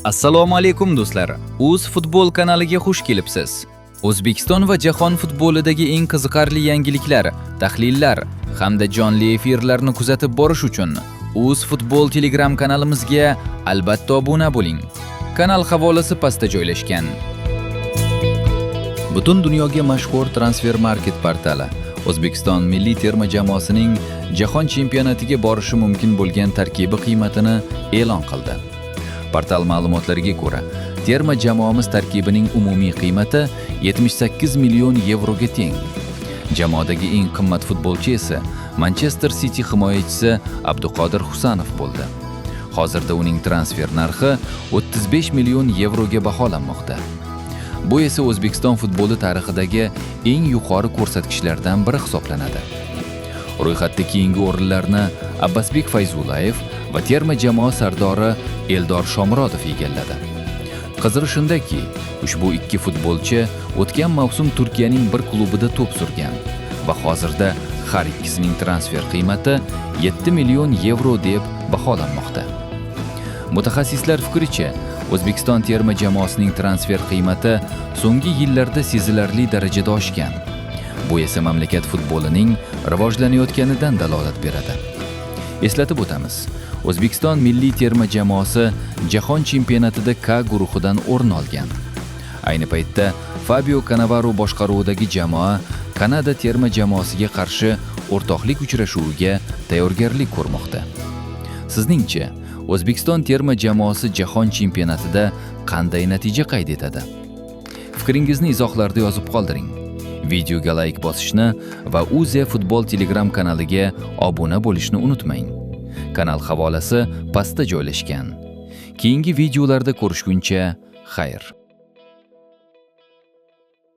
Assalomu alaykum do'stlar. Uz futbol kanaliga xush kelibsiz. O'zbekiston va jahon futbolidagi eng qiziqarli yangiliklar, tahlillar hamda jonli efirlarni kuzatib borish uchun Uz futbol Telegram kanalimizga albatta obuna bo'ling. Kanal havolasi pastda joylashgan. Butun dunyoga mashhur transfer market portali O'zbekiston milliy terma jamoasining jahon chempionatiga borishi mumkin bo'lgan tarkibi qiymatini e'lon qildi. Portal ma'lumotlariga ko'ra, terma jamoamiz tarkibining umumiy qiymati 78 million yevroga teng. Jamoadagi eng qimmat futbolchi esa Manchester City himoyachisi Abduqodir Husanov bo'ldi. Hozirda uning transfer narxi 35 million yevroga baholanmoqda. Bu esa O'zbekiston futboli tarixidagi eng yuqori ko'rsatkichlardan biri hisoblanadi. Ro'yxatda keyingi o'rinlarni Abbasbek Fayzullayev va terma jamoa sardori Eldor Shomurodov egalladi. Qizig'i shundaki, ushbu ikki futbolchi o'tgan mavsum Turkiyaning bir klubida to'p surgan va hozirda har ikkisining transfer qiymati 7 million yevro deb baholanmoqda. Mutaxassislar fikricha, O'zbekiston terma jamoasining transfer qiymati so'nggi yillarda sezilarli darajada oshgan. Bu esa mamlakat futbolining rivojlanayotganidan dalolat beradi. Eslatib o'tamiz, O'zbekiston milliy terma jamoasi jahon chempionatida K guruhidan o'rin olgan. Ayni paytda Fabio Cannavaro boshqaruvidagi jamoa Kanada terma jamoasiga qarshi o'rtoqlik uchrashuviga tayyorgarlik ko'rmoqda. Sizningcha, O'zbekiston terma jamoasi jahon chempionatida qanday natija qayd etadi? Fikringizni izohlarda yozib qoldiring. Videoga like bosishni va UZ Futbol Telegram kanaliga obuna bo'lishni unutmang. Kanal havolasi pastda joylashgan. Keyingi videolarda ko'rishguncha, xayr.